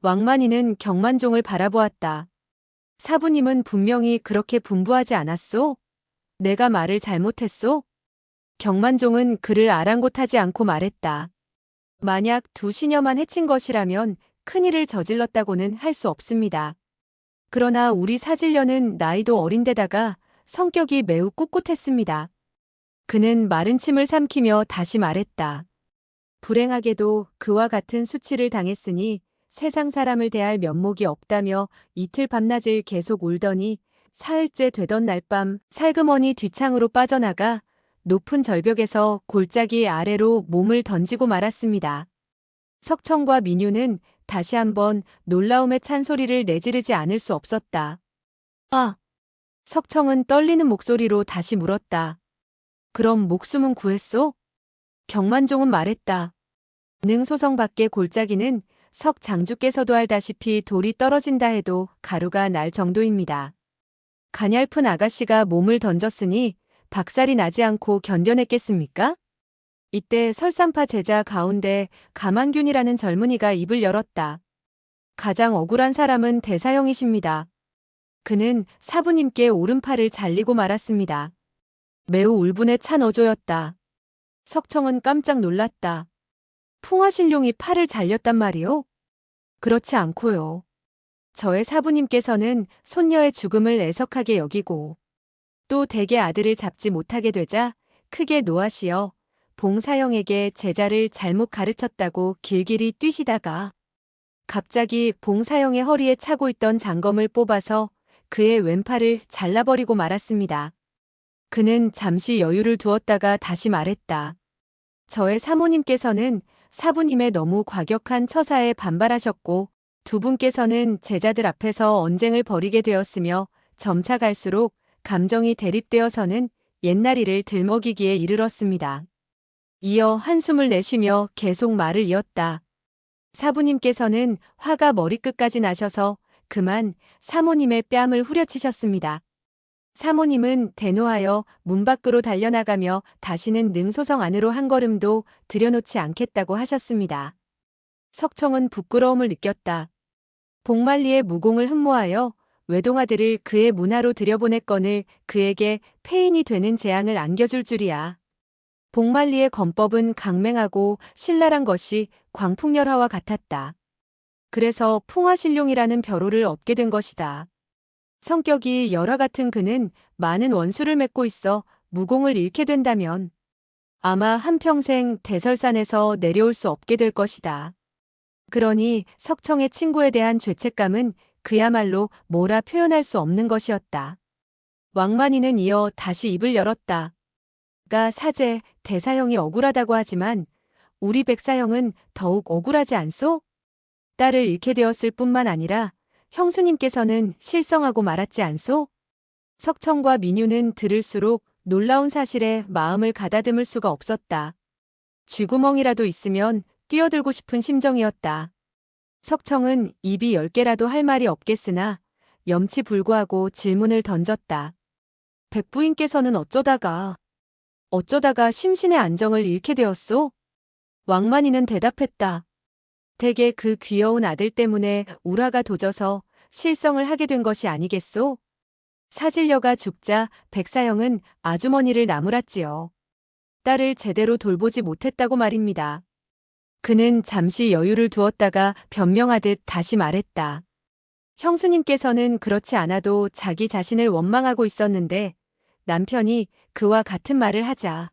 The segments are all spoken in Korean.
왕만이는 경만종을 바라보았다. 사부님은 분명히 그렇게 분부하지 않았소? 내가 말을 잘못했소? 경만종은 그를 아랑곳하지 않고 말했다. 만약 두 시녀만 해친 것이라면 큰일을 저질렀다고는 할 수 없습니다. 그러나 우리 사질녀는 나이도 어린데다가 성격이 매우 꿋꿋했습니다. 그는 마른 침을 삼키며 다시 말했다. 불행하게도 그와 같은 수치를 당했으니 세상 사람을 대할 면목이 없다며 이틀 밤낮을 계속 울더니 사흘째 되던 날밤 살그머니 뒤창으로 빠져나가 높은 절벽에서 골짜기 아래로 몸을 던지고 말았습니다. 석청과 민유는 다시 한번 놀라움에 찬 소리를 내지르지 않을 수 없었다. 아! 석청은 떨리는 목소리로 다시 물었다. 그럼 목숨은 구했소? 경만종은 말했다. 능소성 밖의 골짜기는 석 장주께서도 알다시피 돌이 떨어진다 해도 가루가 날 정도입니다. 가냘픈 아가씨가 몸을 던졌으니 박살이 나지 않고 견뎌냈겠습니까? 이때 설산파 제자 가운데 가만균이라는 젊은이가 입을 열었다. 가장 억울한 사람은 대사형이십니다. 그는 사부님께 오른팔을 잘리고 말았습니다. 매우 울분에 찬 어조였다. 석청은 깜짝 놀랐다. 풍화신룡이 팔을 잘렸단 말이오? 그렇지 않고요. 저의 사부님께서는 손녀의 죽음을 애석하게 여기고 또 댁의 아들을 잡지 못하게 되자 크게 노하시어 봉사형에게 제자를 잘못 가르쳤다고 길길이 뛰시다가 갑자기 봉사형의 허리에 차고 있던 장검을 뽑아서 그의 왼팔을 잘라버리고 말았습니다. 그는 잠시 여유를 두었다가 다시 말했다. 저의 사모님께서는 사부님의 너무 과격한 처사에 반발하셨고 두 분께서는 제자들 앞에서 언쟁을 벌이게 되었으며 점차 갈수록 감정이 대립되어서는 옛날 일을 들먹이기에 이르렀습니다. 이어 한숨을 내쉬며 계속 말을 이었다. 사부님께서는 화가 머리끝까지 나셔서 그만 사모님의 뺨을 후려치셨습니다. 사모님은 대노하여 문 밖으로 달려나가며 다시는 능소성 안으로 한 걸음도 들여놓지 않겠다고 하셨습니다. 석청은 부끄러움을 느꼈다. 복만리의 무공을 흠모하여 외동아들을 그의 문화로 들여보냈거늘 그에게 폐인이 되는 재앙을 안겨줄 줄이야. 복만리의 건법은 강맹하고 신랄한 것이 광풍열화와 같았다. 그래서 풍화신룡이라는 벼로를 얻게 된 것이다. 성격이 열화 같은 그는 많은 원수를 맺고 있어 무공을 잃게 된다면 아마 한평생 대설산에서 내려올 수 없게 될 것이다. 그러니 석청의 친구에 대한 죄책감은 그야말로 뭐라 표현할 수 없는 것이었다. 왕만이는 이어 다시 입을 열었다. 가 사제, 대사형이 억울하다고 하지만 우리 백사형은 더욱 억울하지 않소? 딸을 잃게 되었을 뿐만 아니라 형수님께서는 실성하고 말았지 않소? 석청과 민유는 들을수록 놀라운 사실에 마음을 가다듬을 수가 없었다. 쥐구멍이라도 있으면 뛰어들고 싶은 심정이었다. 석청은 입이 10개라도 할 말이 없겠으나 염치불구하고 질문을 던졌다. 백부인께서는 어쩌다가 심신의 안정을 잃게 되었소? 왕만이는 대답했다. 대개 그 귀여운 아들 때문에 우라가 도져서 실성을 하게 된 것이 아니겠소? 사질녀가 죽자 백사형은 아주머니를 나무랐지요. 딸을 제대로 돌보지 못했다고 말입니다. 그는 잠시 여유를 두었다가 변명하듯 다시 말했다. 형수님께서는 그렇지 않아도 자기 자신을 원망하고 있었는데 남편이 그와 같은 말을 하자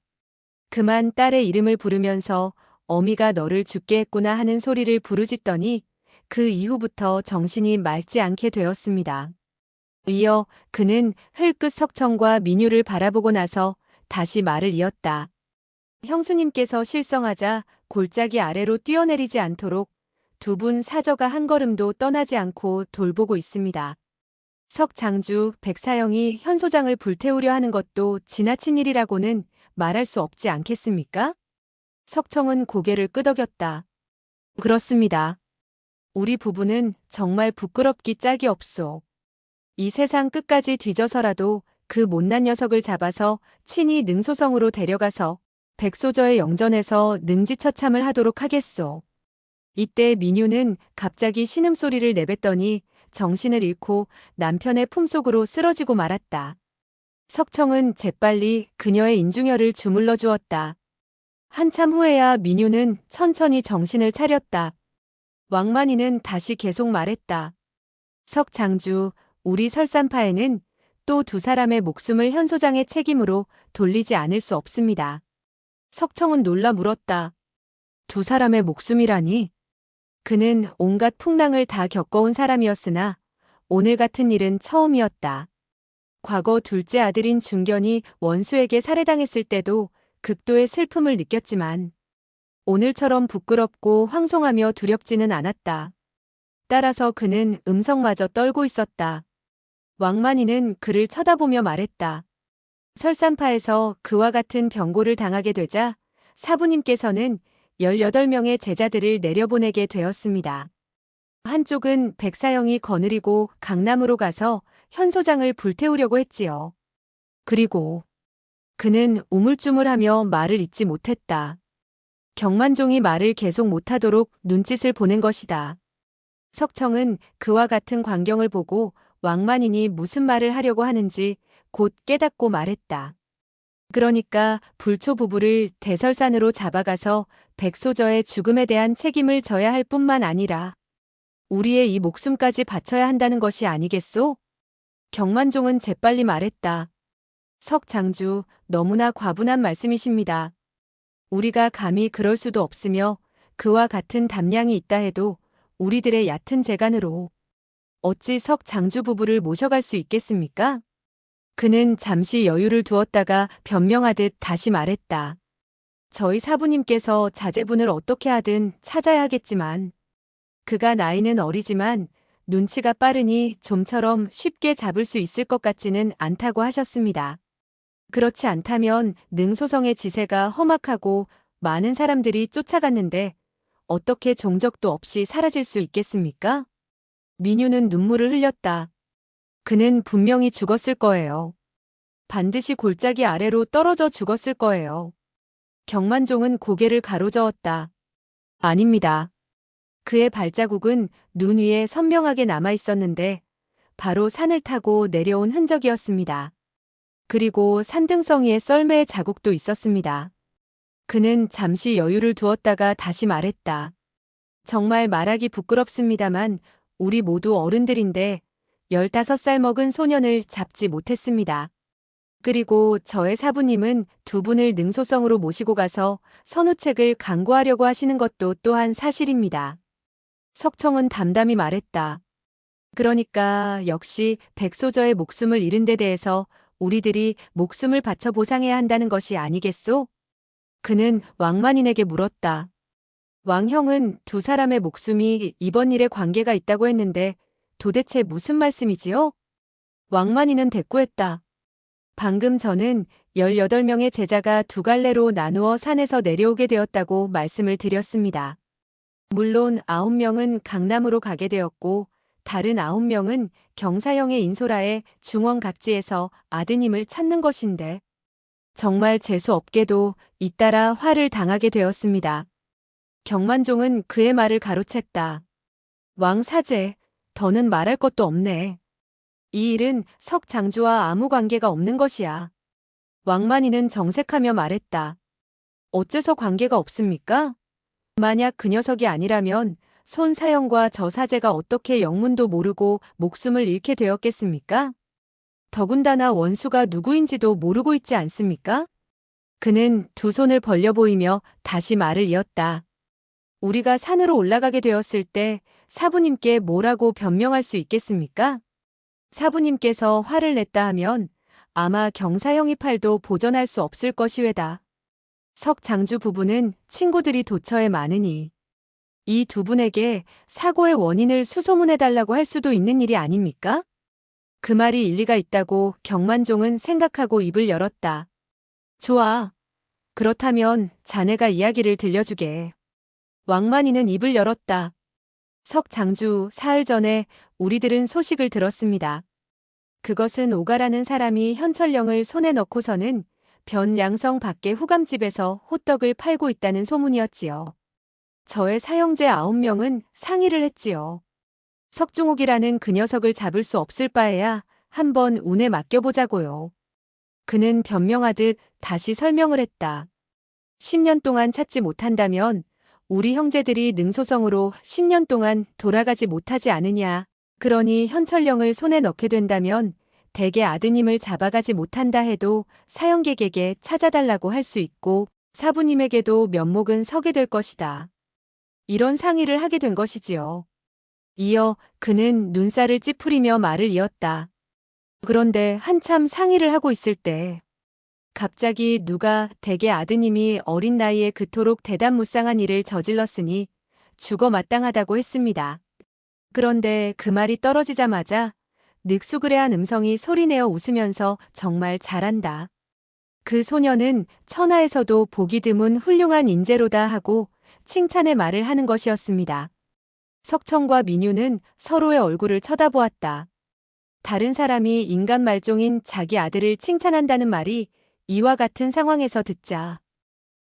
그만 딸의 이름을 부르면서 어미가 너를 죽게 했구나 하는 소리를 부르짖더니 그 이후부터 정신이 맑지 않게 되었습니다. 이어 그는 흘끗 석청과 민유를 바라보고 나서 다시 말을 이었다. 형수님께서 실성하자 골짜기 아래로 뛰어내리지 않도록 두 분 사저가 한 걸음도 떠나지 않고 돌보고 있습니다. 석장주, 백사형이 현소장을 불태우려 하는 것도 지나친 일이라고는 말할 수 없지 않겠습니까? 석청은 고개를 끄덕였다. 그렇습니다. 우리 부부는 정말 부끄럽기 짝이 없소. 이 세상 끝까지 뒤져서라도 그 못난 녀석을 잡아서 친히 능소성으로 데려가서 백소저의 영전에서 능지처참을 하도록 하겠소. 이때 민유는 갑자기 신음소리를 내뱉더니 정신을 잃고 남편의 품속으로 쓰러지고 말았다. 석청은 재빨리 그녀의 인중혈을 주물러 주었다. 한참 후에야 민유는 천천히 정신을 차렸다. 왕만이는 다시 계속 말했다. 석장주, 우리 설산파에는 또 두 사람의 목숨을 현 소장의 책임으로 돌리지 않을 수 없습니다. 석청은 놀라 물었다. 두 사람의 목숨이라니? 그는 온갖 풍랑을 다 겪어온 사람이었으나 오늘 같은 일은 처음이었다. 과거 둘째 아들인 중견이 원수에게 살해당했을 때도 극도의 슬픔을 느꼈지만 오늘처럼 부끄럽고 황송하며 두렵지는 않았다. 따라서 그는 음성마저 떨고 있었다. 왕만이는 그를 쳐다보며 말했다. 설산파에서 그와 같은 병고를 당하게 되자 사부님께서는 18명의 제자들을 내려보내게 되었습니다. 한쪽은 백사형이 거느리고 강남으로 가서 현 소장을 불태우려고 했지요. 그리고 그는 우물쭈물하며 말을 잇지 못했다. 경만종이 말을 계속 못하도록 눈짓을 보낸 것이다. 석청은 그와 같은 광경을 보고 왕만인이 무슨 말을 하려고 하는지 곧 깨닫고 말했다. 그러니까 불초 부부를 대설산으로 잡아가서 백소저의 죽음에 대한 책임을 져야 할 뿐만 아니라 우리의 이 목숨까지 바쳐야 한다는 것이 아니겠소? 경만종은 재빨리 말했다. 석장주, 너무나 과분한 말씀이십니다. 우리가 감히 그럴 수도 없으며 그와 같은 담량이 있다 해도 우리들의 얕은 재간으로 어찌 석장주 부부를 모셔갈 수 있겠습니까? 그는 잠시 여유를 두었다가 변명하듯 다시 말했다. 저희 사부님께서 자제분을 어떻게 하든 찾아야 하겠지만 그가 나이는 어리지만 눈치가 빠르니 좀처럼 쉽게 잡을 수 있을 것 같지는 않다고 하셨습니다. 그렇지 않다면 능소성의 지세가 험악하고 많은 사람들이 쫓아갔는데 어떻게 종적도 없이 사라질 수 있겠습니까? 민유는 눈물을 흘렸다. 그는 분명히 죽었을 거예요. 반드시 골짜기 아래로 떨어져 죽었을 거예요. 경만종은 고개를 가로저었다. 아닙니다. 그의 발자국은 눈 위에 선명하게 남아 있었는데 바로 산을 타고 내려온 흔적이었습니다. 그리고 산등성이의 썰매의 자국도 있었습니다. 그는 잠시 여유를 두었다가 다시 말했다. 정말 말하기 부끄럽습니다만 우리 모두 어른들인데 15살 먹은 소년을 잡지 못했습니다. 그리고 저의 사부님은 두 분을 능소성으로 모시고 가서 선우책을 강구하려고 하시는 것도 또한 사실입니다. 석청은 담담히 말했다. 그러니까 역시 백소저의 목숨을 잃은 데 대해서 우리들이 목숨을 바쳐 보상해야 한다는 것이 아니겠소? 그는 왕만인에게 물었다. 왕형은 두 사람의 목숨이 이번 일에 관계가 있다고 했는데 도대체 무슨 말씀이지요? 왕만인은 대꾸했다. 방금 저는 18명의 제자가 두 갈래로 나누어 산에서 내려오게 되었다고 말씀을 드렸습니다. 물론 9명은 강남으로 가게 되었고 다른 9명은 경사형의 인소라의 중원각지에서 아드님을 찾는 것인데 정말 재수없게도 잇따라 화를 당하게 되었습니다. 경만종은 그의 말을 가로챘다. 왕사제, 더는 말할 것도 없네. 이 일은 석장주와 아무 관계가 없는 것이야. 왕만이는 정색하며 말했다. 어째서 관계가 없습니까? 만약 그 녀석이 아니라면 손사형과 저 사제가 어떻게 영문도 모르고 목숨을 잃게 되었겠습니까? 더군다나 원수가 누구인지도 모르고 있지 않습니까? 그는 두 손을 벌려 보이며 다시 말을 이었다. 우리가 산으로 올라가게 되었을 때 사부님께 뭐라고 변명할 수 있겠습니까? 사부님께서 화를 냈다 하면 아마 경사형의 팔도 보전할 수 없을 것이외다. 석장주 부부는 친구들이 도처에 많으니 이 두 분에게 사고의 원인을 수소문해달라고 할 수도 있는 일이 아닙니까? 그 말이 일리가 있다고 경만종은 생각하고 입을 열었다. 좋아. 그렇다면 자네가 이야기를 들려주게. 왕만이는 입을 열었다. 석장주 사흘 전에 우리들은 소식을 들었습니다. 그것은 오가라는 사람이 현철령을 손에 넣고서는 변양성 밖의 후감집에서 호떡을 팔고 있다는 소문이었지요. 저의 사형제 9명은 상의를 했지요. 석중옥이라는 그 녀석을 잡을 수 없을 바에야 한번 운에 맡겨보자고요. 그는 변명하듯 다시 설명을 했다. 10년 동안 찾지 못한다면 우리 형제들이 능소성으로 10년 동안 돌아가지 못하지 않으냐. 그러니 현철령을 손에 넣게 된다면 대개 아드님을 잡아가지 못한다 해도 사형객에게 찾아달라고 할 수 있고 사부님에게도 면목은 서게 될 것이다. 이런 상의를 하게 된 것이지요. 이어 그는 눈살을 찌푸리며 말을 이었다. 그런데 한참 상의를 하고 있을 때 갑자기 누가 대개 아드님이 어린 나이에 그토록 대단무쌍한 일을 저질렀으니 죽어 마땅하다고 했습니다. 그런데 그 말이 떨어지자마자 늑수그레한 음성이 소리내어 웃으면서 정말 잘한다. 그 소녀는 천하에서도 보기 드문 훌륭한 인재로다 하고 칭찬의 말을 하는 것이었습니다. 석청과 민유는 서로의 얼굴을 쳐다보았다. 다른 사람이 인간 말종인 자기 아들을 칭찬한다는 말이 이와 같은 상황에서 듣자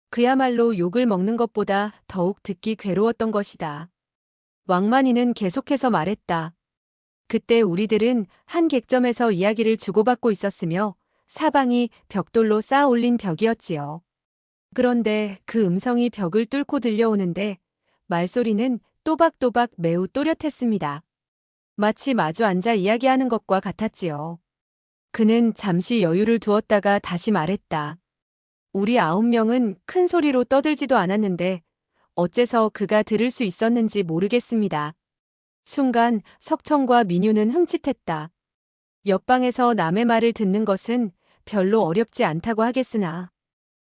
그야말로 욕을 먹는 것보다 더욱 듣기 괴로웠던 것이다. 왕만이는 계속해서 말했다. 그때 우리들은 한 객점에서 이야기를 주고받고 있었으며 사방이 벽돌로 쌓아 올린 벽이었지요. 그런데 그 음성이 벽을 뚫고 들려오는데 말소리는 또박또박 매우 또렷했습니다. 마치 마주 앉아 이야기하는 것과 같았지요. 그는 잠시 여유를 두었다가 다시 말했다. 우리 9명은 큰 소리로 떠들지도 않았는데 어째서 그가 들을 수 있었는지 모르겠습니다. 순간 석청과 민유는 흠칫했다. 옆방에서 남의 말을 듣는 것은 별로 어렵지 않다고 하겠으나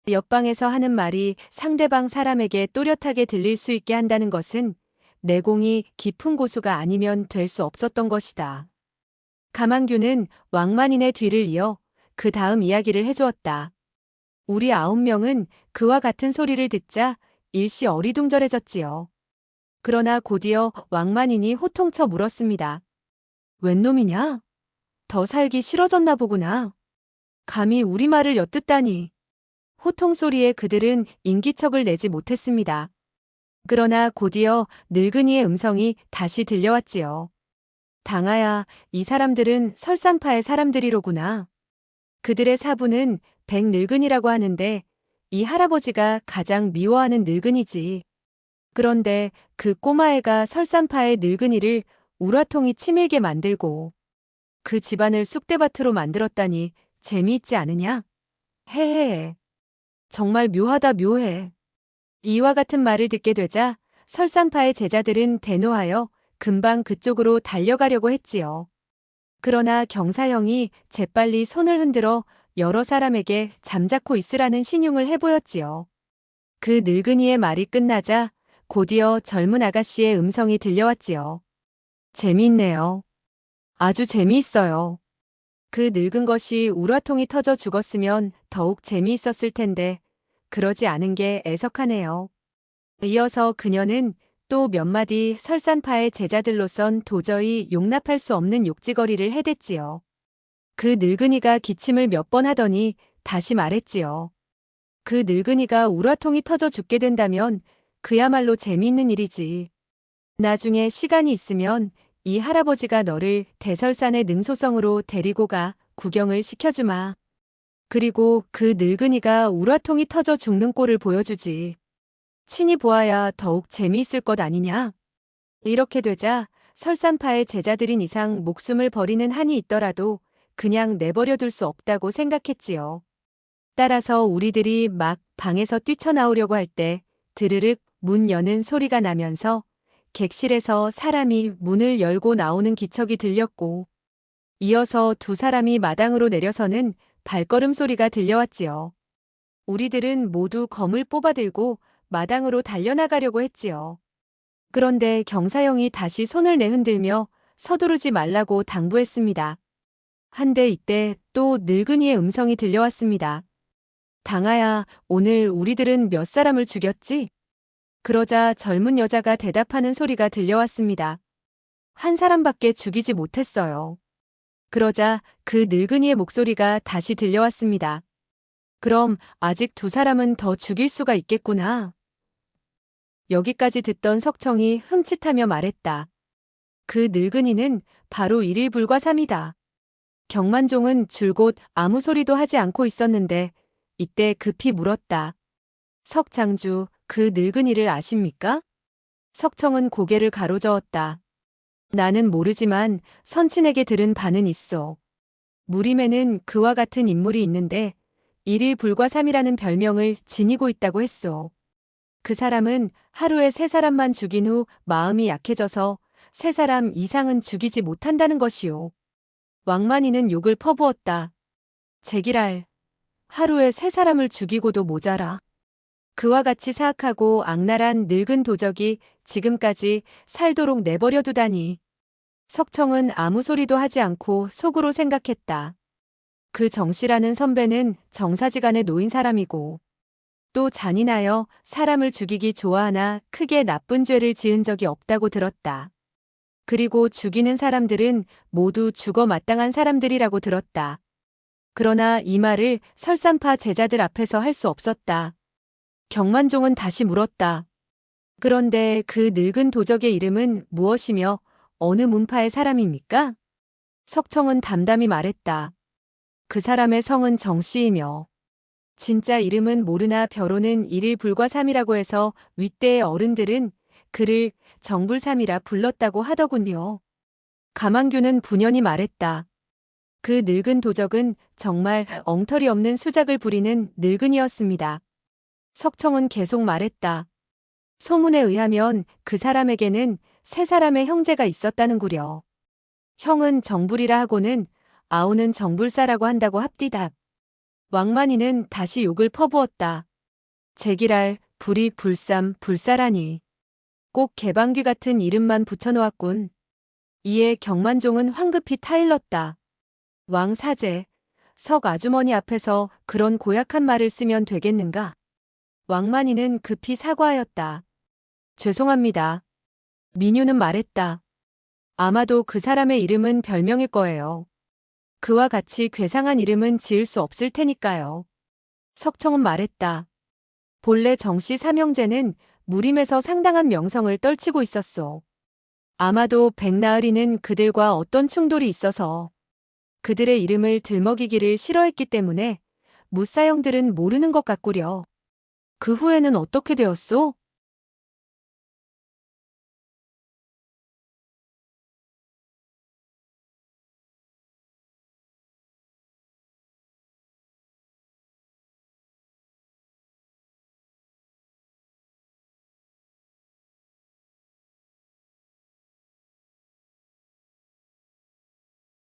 옆방에서 하는 말이 상대방 사람에게 또렷하게 들릴 수 있게 한다는 것은 내공이 깊은 고수가 아니면 될 수 없었던 것이다. 가만규는 왕만인의 뒤를 이어 그 다음 이야기를 해주었다. 우리 9명은 그와 같은 소리를 듣자 일시 어리둥절해졌지요. 그러나 곧이어 왕만인이 호통쳐 물었습니다. 웬 놈이냐? 더 살기 싫어졌나 보구나. 감히 우리 말을 엿듣다니. 호통 소리에 그들은 인기척을 내지 못했습니다. 그러나 곧이어 늙은이의 음성이 다시 들려왔지요. 당하야, 이 사람들은 설산파의 사람들이로구나. 그들의 사부는 백늙은이라고 하는데 이 할아버지가 가장 미워하는 늙은이지. 그런데 그 꼬마애가 설산파의 늙은이를 우라통이 치밀게 만들고 그 집안을 쑥대밭으로 만들었다니 재미있지 않으냐? 헤헤헤. 정말 묘하다 묘해. 이와 같은 말을 듣게 되자 설산파의 제자들은 대노하여 금방 그쪽으로 달려가려고 했지요. 그러나 경사형이 재빨리 손을 흔들어 여러 사람에게 잠자코 있으라는 신용을 해보였지요. 그 늙은이의 말이 끝나자 곧이어 젊은 아가씨의 음성이 들려왔지요. 재미있네요. 아주 재미있어요. 그 늙은 것이 우라통이 터져 죽었으면 더욱 재미있었을 텐데 그러지 않은 게 애석하네요. 이어서 그녀는 또 몇 마디 설산파의 제자들로선 도저히 용납할 수 없는 욕지거리를 해댔지요. 그 늙은이가 기침을 몇 번 하더니 다시 말했지요. 그 늙은이가 우라통이 터져 죽게 된다면 그야말로 재미있는 일이지. 나중에 시간이 있으면 이 할아버지가 너를 대설산의 능소성으로 데리고 가 구경을 시켜주마. 그리고 그 늙은이가 우라통이 터져 죽는 꼴을 보여주지. 친히 보아야 더욱 재미있을 것 아니냐. 이렇게 되자 설산파의 제자들인 이상 목숨을 버리는 한이 있더라도 그냥 내버려 둘 수 없다고 생각했지요. 따라서 우리들이 막 방에서 뛰쳐나오려고 할 때 드르륵 문 여는 소리가 나면서 객실에서 사람이 문을 열고 나오는 기척이 들렸고 이어서 두 사람이 마당으로 내려서는 발걸음 소리가 들려왔지요. 우리들은 모두 검을 뽑아들고 마당으로 달려나가려고 했지요. 그런데 경사형이 다시 손을 내흔들며 서두르지 말라고 당부했습니다. 한데 이때 또 늙은이의 음성이 들려왔습니다. 당하야, 오늘 우리들은 몇 사람을 죽였지? 그러자 젊은 여자가 대답하는 소리가 들려왔습니다. 한 사람밖에 죽이지 못했어요. 그러자 그 늙은이의 목소리가 다시 들려왔습니다. 그럼 아직 두 사람은 더 죽일 수가 있겠구나. 여기까지 듣던 석청이 흠칫하며 말했다. 그 늙은이는 바로 일일불과삼이다. 경만종은 줄곧 아무 소리도 하지 않고 있었는데 이때 급히 물었다. 석장주, 그 늙은이를 아십니까? 석청은 고개를 가로저었다. 나는 모르지만 선친에게 들은 바는 있어. 무림에는 그와 같은 인물이 있는데 일일불과삼이라는 별명을 지니고 있다고 했소. 그 사람은 하루에 3사람만 죽인 후 마음이 약해져서 3사람 이상은 죽이지 못한다는 것이오. 왕만이는 욕을 퍼부었다. 제기랄, 하루에 3사람을 죽이고도 모자라. 그와 같이 사악하고 악랄한 늙은 도적이 지금까지 살도록 내버려 두다니. 석청은 아무 소리도 하지 않고 속으로 생각했다. 그 정씨라는 선배는 정사지간에 놓인 사람이고 또 잔인하여 사람을 죽이기 좋아하나 크게 나쁜 죄를 지은 적이 없다고 들었다. 그리고 죽이는 사람들은 모두 죽어 마땅한 사람들이라고 들었다. 그러나 이 말을 설산파 제자들 앞에서 할 수 없었다. 경만종은 다시 물었다. 그런데 그 늙은 도적의 이름은 무엇이며 어느 문파의 사람입니까? 석청은 담담히 말했다. 그 사람의 성은 정씨이며 진짜 이름은 모르나 벼로는 일일불과삼이라고 해서 윗대의 어른들은 그를 정불삼이라 불렀다고 하더군요. 가만규는 분연히 말했다. 그 늙은 도적은 정말 엉터리 없는 수작을 부리는 늙은이였습니다. 석청은 계속 말했다. 소문에 의하면 그 사람에게는 3사람의 형제가 있었다는구려. 형은 정불이라 하고는 아우는 정불사라고 한다고 합디다. 왕만이는 다시 욕을 퍼부었다. 제기랄, 불이 불삼, 불사라니. 꼭 개방귀 같은 이름만 붙여놓았군. 이에 경만종은 황급히 타일렀다. 왕사제, 석 아주머니 앞에서 그런 고약한 말을 쓰면 되겠는가? 왕만이는 급히 사과하였다. 죄송합니다. 민유는 말했다. 아마도 그 사람의 이름은 별명일 거예요. 그와 같이 괴상한 이름은 지을 수 없을 테니까요. 석청은 말했다. 본래 정씨 삼형제는 무림에서 상당한 명성을 떨치고 있었소. 아마도 백나으리는 그들과 어떤 충돌이 있어서 그들의 이름을 들먹이기를 싫어했기 때문에 무사형들은 모르는 것 같구려. 그 후에는 어떻게 되었소?